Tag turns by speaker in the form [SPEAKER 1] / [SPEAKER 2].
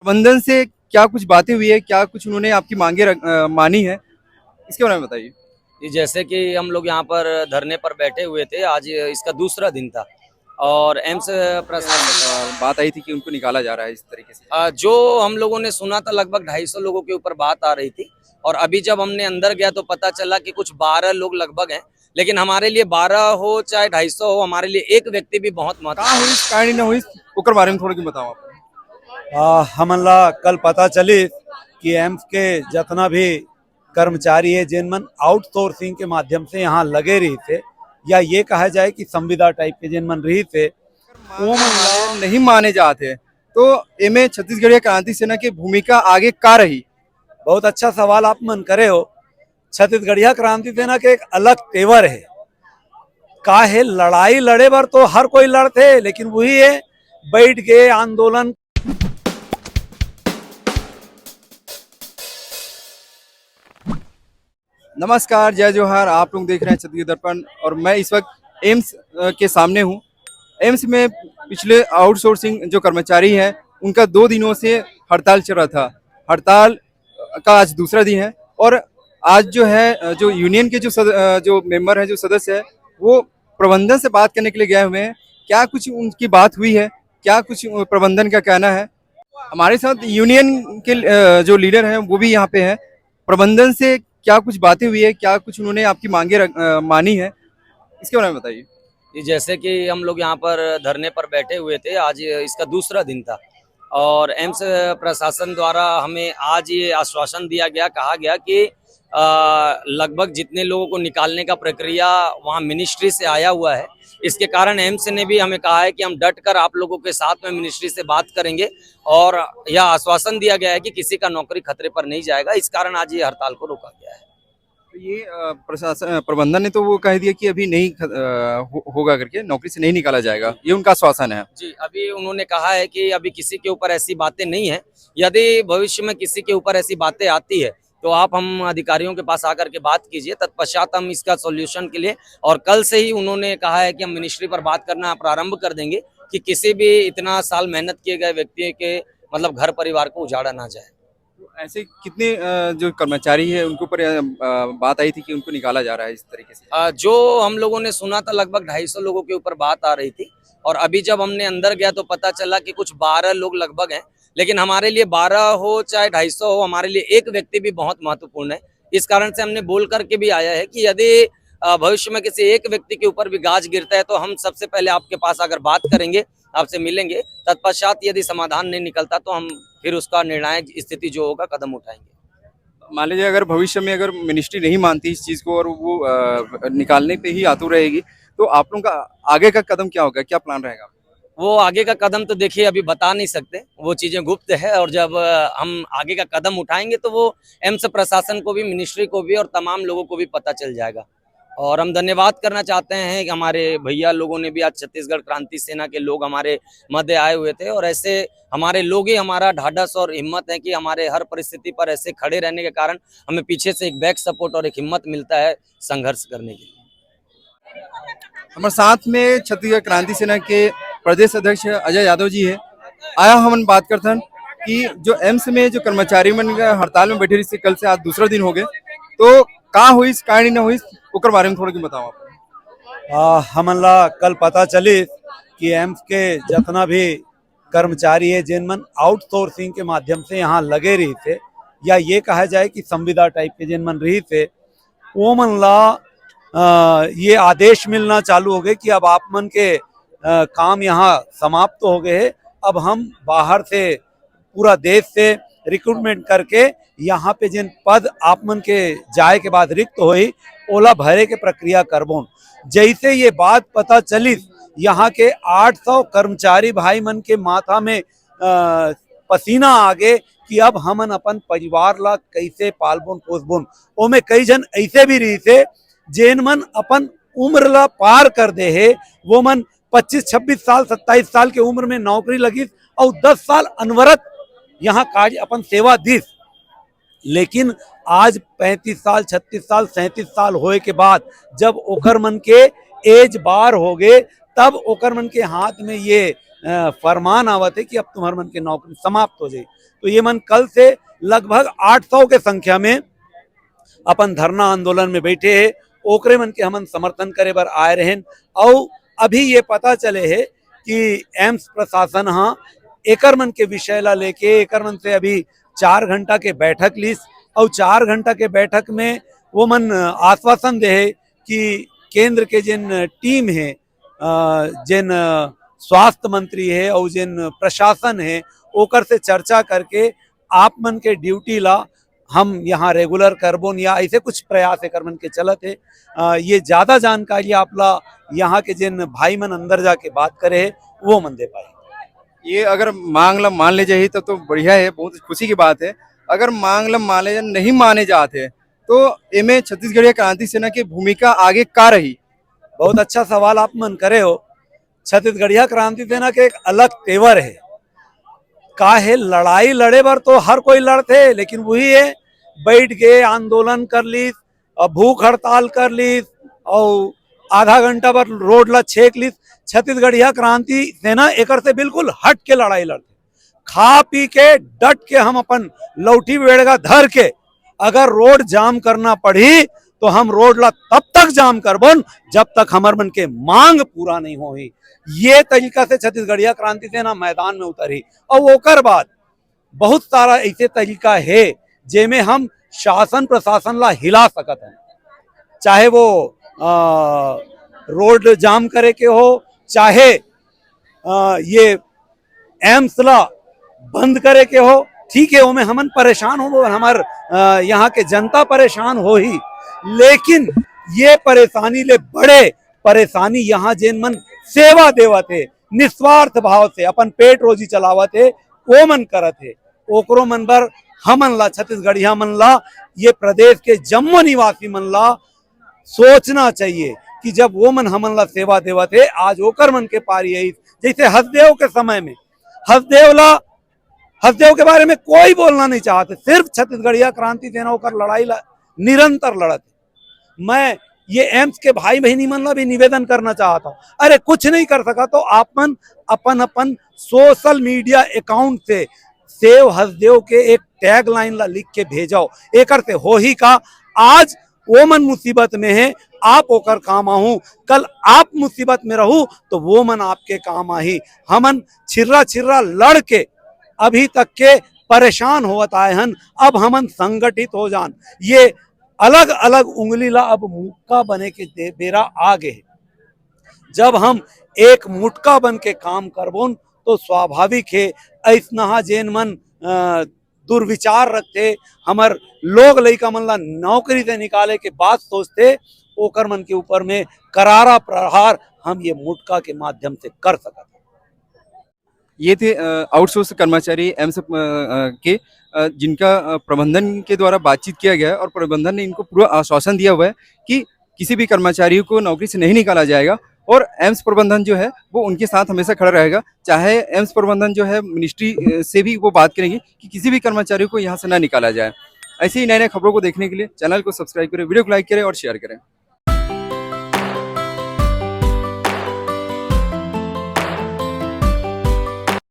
[SPEAKER 1] प्रबंधन से क्या कुछ बातें हुई है? क्या कुछ उन्होंने आपकी मांगे मानी है? इसके बारे में बताइए।
[SPEAKER 2] जी, जैसे कि हम लोग यहाँ पर धरने पर बैठे हुए थे, आज इसका दूसरा दिन था और एम्स प्रशासन द्वारा
[SPEAKER 1] बात आई थी कि उनको निकाला जा रहा है इस तरीके से।
[SPEAKER 2] जो हम लोगों ने सुना था लगभग 250 लोगों के ऊपर बात आ रही थी और अभी जब हमने अंदर गया तो पता चला कि कुछ 12 लोग लगभग हैं, लेकिन हमारे लिए 12 हो चाहे 250 हो, हमारे लिए एक व्यक्ति भी बहुत
[SPEAKER 1] कहाँ
[SPEAKER 2] महत्वपूर्ण
[SPEAKER 1] हुई
[SPEAKER 2] है।
[SPEAKER 1] कहानी न हुई ओकर बारे में थोड़ा कि बताओ आप।
[SPEAKER 3] हमन ला कल पता चली कि एम्स के जितना भी कर्मचारी है जिनमन आउटसोर्सिंग के माध्यम से यहाँ लगे रही थे या ये कहा जाए कि संविदा टाइप के जिनमन रही थे वो मन ला
[SPEAKER 1] नहीं माने जाते तो एमे छत्तीसगढ़िया क्रांति सेना की भूमिका आगे का रही?
[SPEAKER 3] बहुत अच्छा सवाल आप मन करे हो। छत्तीसगढ़िया क्रांति सेना के एक अलग तेवर है। का है लड़ाई लड़े बर तो हर कोई लड़ते लेकिन वही है बैठ के आंदोलन।
[SPEAKER 1] नमस्कार, जय जोहार। आप लोग देख रहे हैं छत्तीसगढ़ दर्पण और मैं इस वक्त एम्स के सामने हूँ। एम्स में पिछले आउटसोर्सिंग जो कर्मचारी हैं उनका 2 दिनों से हड़ताल चल रहा था। हड़ताल का आज दूसरा दिन है और आज जो है जो यूनियन के जो मेंबर हैं, जो सदस्य हैं, वो प्रबंधन से बात करने के लिए गए हुए हैं। क्या कुछ उनकी बात हुई है? क्या कुछ प्रबंधन का कहना है? हमारे साथ यूनियन के जो लीडर हैं वो भी यहाँ पे हैं। प्रबंधन से क्या कुछ बातें हुई है? क्या कुछ उन्होंने आपकी मांगे मानी है? इसके बारे में बताइए।
[SPEAKER 2] जी, जैसे कि हम लोग यहाँ पर धरने पर बैठे हुए थे, आज इसका दूसरा दिन था और एम्स प्रशासन द्वारा हमें आज ये आश्वासन दिया गया, कहा गया कि लगभग जितने लोगों को निकालने का प्रक्रिया वहाँ मिनिस्ट्री से आया हुआ है, इसके कारण एम्स ने भी हमें कहा है कि हम डट कर आप लोगों के साथ में मिनिस्ट्री से बात करेंगे और यह आश्वासन दिया गया है कि किसी का नौकरी खतरे पर नहीं जाएगा। इस कारण आज ये हड़ताल को रोका गया है।
[SPEAKER 1] तो ये प्रशासन प्रबंधन ने तो वो कह दिया कि अभी नहीं होगा करके, नौकरी से नहीं निकाला जाएगा, ये उनका आश्वासन है।
[SPEAKER 2] जी, अभी उन्होंने कहा है कि अभी किसी के ऊपर ऐसी बातें नहीं है। यदि भविष्य में किसी के ऊपर ऐसी बातें आती है तो आप हम अधिकारियों के पास आकर के बात कीजिए, तत्पश्चात हम इसका सॉल्यूशन के लिए और कल से ही उन्होंने कहा है कि हम मिनिस्ट्री पर बात करना प्रारंभ कर देंगे कि किसी भी इतना साल मेहनत किए गए व्यक्ति के मतलब घर परिवार को उजाड़ा ना जाए।
[SPEAKER 1] तो ऐसे कितने जो कर्मचारी है उनके ऊपर बात आई थी कि उनको निकाला जा रहा है इस तरीके से?
[SPEAKER 2] जो हम लोगों ने सुना था लगभग 250 लोगों के ऊपर बात आ रही थी और अभी जब हमने अंदर गया तो पता चला कि कुछ 12 लोग लगभग हैं, लेकिन हमारे लिए 12 हो चाहे 250 हो, हमारे लिए एक व्यक्ति भी बहुत महत्वपूर्ण है। इस कारण से हमने बोल करके भी आया है कि यदि भविष्य में किसी एक व्यक्ति के ऊपर भी गाज गिरता है तो हम सबसे पहले आपके पास आकर बात करेंगे, आपसे मिलेंगे, तत्पश्चात यदि समाधान नहीं निकलता तो हम फिर उसका निर्णायक स्थिति जो होगा कदम उठाएंगे।
[SPEAKER 1] मान लीजिए अगर भविष्य में अगर मिनिस्ट्री नहीं मानती इस चीज़ को और वो निकालने पे ही आतुर रहेगी तो आप लोगों का आगे का कदम क्या होगा? क्या प्लान रहेगा?
[SPEAKER 2] वो आगे का कदम तो देखिए अभी बता नहीं सकते, वो चीज़ें गुप्त है और जब हम आगे का कदम उठाएंगे तो वो एम्स प्रशासन को भी, मिनिस्ट्री को भी और तमाम लोगों को भी पता चल जाएगा। और हम धन्यवाद करना चाहते हैं कि हमारे भैया लोगों ने भी, आज छत्तीसगढ़ क्रांति सेना के लोग हमारे मध्य आए हुए थे और ऐसे हमारे लोग ही हमारा ढाढ़स और हिम्मत है कि हमारे हर परिस्थिति पर ऐसे खड़े रहने के कारण हमें पीछे से एक बैक सपोर्ट और एक हिम्मत मिलता है संघर्ष करने के लिए।
[SPEAKER 1] हमारे साथ में छत्तीसगढ़ क्रांति सेना के प्रदेश अध्यक्ष अजय यादव जी है। आया हम बात करते हैं कि जो एम्स में जो कर्मचारी मन हड़ताल में बैठे रही कल से आज दूसरा दिन हो गए तो का हुई कहानी न हुई ओकर बारे में थोड़ा कि बताओ आप।
[SPEAKER 3] हमन ला कल पता चली कि एम्स के जितना भी कर्मचारी है जिनमन आउटसोर्सिंग के माध्यम से यहाँ लगे रही थे या ये कहा जाए कि संविदा टाइप के जिनमन रही थे वो मन ला ये आदेश मिलना चालू हो गए कि अब आप मन के काम यहाँ समाप्त हो गए है। अब हम बाहर से पूरा देश से रिक्रूटमेंट करके यहाँ पे जिन पद आप मन के जाए के बाद रिक्त होई ओला भरे के प्रक्रिया करबो। जैसे ये बात पता चली यहाँ के 800 कर्मचारी भाई मन के माथा में पसीना आ गए कि अब हमन अपन परिवार ला कैसे पालबोन पोसबोन। ओमे कई जन ऐसे भी रही थे जेन मन अपन उम्र ला पार कर दे है, वो मन 25-26 साल 27 साल के उम्र में नौकरी लगी और 10 साल अनवरत यहाँ कार्य अपन सेवा दीस, लेकिन आज 35 साल 36 साल 37 साल होए के बाद जब ओकर मन के एज बार हो गए तब ओकर मन के हाथ में ये फरमान आवत है कि अब तुम्हार मन के नौकरी समाप्त हो जाए। तो ये मन कल से लगभग 800 के संख्या में अपन धरना आंदोलन में बैठे है, ओकरे मन के हमन समर्थन करे बर आए रहें। और अभी ये पता चले है कि एम्स प्रशासन हाँ एकर मन के विषय ला लेके एकर मन से अभी 4 घंटा के बैठक लीस, और 4 घंटा के बैठक में वो मन आश्वासन दे है कि केंद्र के जिन टीम है, जिन स्वास्थ्य मंत्री है और जिन प्रशासन है, ओकर से चर्चा करके आप मन के ड्यूटी ला हम यहाँ रेगुलर करबोन या ऐसे कुछ प्रयास एकर मन के चलत है। ये ज्यादा जानकारी आपला यहाँ के जिन भाई मन अंदर जाके बात करे है वो मन दे पाए।
[SPEAKER 1] ये अगर मांग ला मान ले जाए तो बढ़िया है, बहुत खुशी की बात है। अगर मांग ला मान ले नहीं माने जाते तो इनमें छत्तीसगढ़ीय क्रांति सेना की भूमिका आगे का रही?
[SPEAKER 3] बहुत अच्छा सवाल आप मन करे हो। छत्तीसगढ़िया क्रांति सेना के एक अलग तेवर है। का है लड़ाई लड़े बर तो हर कोई लड़ते, लेकिन वही है बैठ के आंदोलन कर लीस, भूख हड़ताल कर लीस और आधा घंटा पर रोड ला छेक लीस। छत्तीसगढ़िया क्रांति सेना एकर से बिल्कुल हट के लड़ाई लड़ते। खा पी के डट के हम अपन लौठी बेड़गा धर के अगर रोड जाम करना पड़ी तो हम रोड ला तब तक जाम करबन जब तक हमार मन के मांग पूरा नहीं होई। ये तरीका से छत्तीसगढ़िया क्रांति सेना मैदान में उतरी। और ओकर बाद बहुत सारा ऐसे तरीका है जेमे हम शासन प्रशासन ला हिला सकत हैं, चाहे वो रोड जाम करे के हो, चाहे ये एम्स ला बंद करे के हो। ठीक है, वो में हमन परेशान हो, हमार यहाँ के जनता परेशान हो ही, लेकिन ये परेशानी ले बड़े परेशानी यहाँ जेन मन सेवा देवत है, निस्वार्थ भाव से अपन पेट रोजी चलावत है, वो मन करत है। ओकरो मन बर हमन ला छत्तीसगढ़िया मन ला, ये प्रदेश के जम्मू निवासी मन ला सोचना चाहिए कि जब वो मन हमन ला सेवा देवत है, आज ओकर मन के पारी है। जैसे हसदेव के समय में हसदेव के बारे में कोई बोलना नहीं चाहते, सिर्फ छत्तीसगढ़िया क्रांति सेना ओकर लड़ाई ला निरंतर लड़त। मैं ये एम्स के भाई बहनी मन ला भी निवेदन करना चाहता हूँ, अरे कुछ नहीं कर सका तो आप मन अपन अपन सोशल मीडिया अकाउंट से सेव हसदेव के एक टैग लाइन ला लिख के भेजाओ। एकर से हो ही का, आज वो मन मुसीबत में है, आप ओकर काम आहू, कल आप मुसीबत में रहू तो वो मन आपके काम आही। हमन छिर्रा लड़ के अभी तक के परेशान होवत आए हन, अब हमन संगठित हो जान। ये अलग अलग उंगली ला अब मुक्का बने के बेरा आ गए। जब हम एक मुटका बन के काम करबोन तो स्वाभाविक है ऐसना जेन मन दुर्विचार रखते, हमर लोग लइका मन ला नौकरी से निकाले के बात सोचते, ओकर मन के ऊपर में करारा प्रहार हम ये मुटका के माध्यम से कर सकते।
[SPEAKER 1] ये थे आउटसोर्स कर्मचारी एम्स के जिनका प्रबंधन के द्वारा बातचीत किया गया है और प्रबंधन ने इनको पूरा आश्वासन दिया हुआ है कि किसी भी कर्मचारी को नौकरी से नहीं निकाला जाएगा और एम्स प्रबंधन जो है वो उनके साथ हमेशा खड़ा रहेगा। चाहे एम्स प्रबंधन जो है मिनिस्ट्री से भी वो बात करेंगे कि किसी भी कर्मचारी को यहाँ से ना निकाला जाए। ऐसे ही नए नए खबरों को देखने के लिए चैनल को सब्सक्राइब करें, वीडियो को लाइक करें और शेयर करें।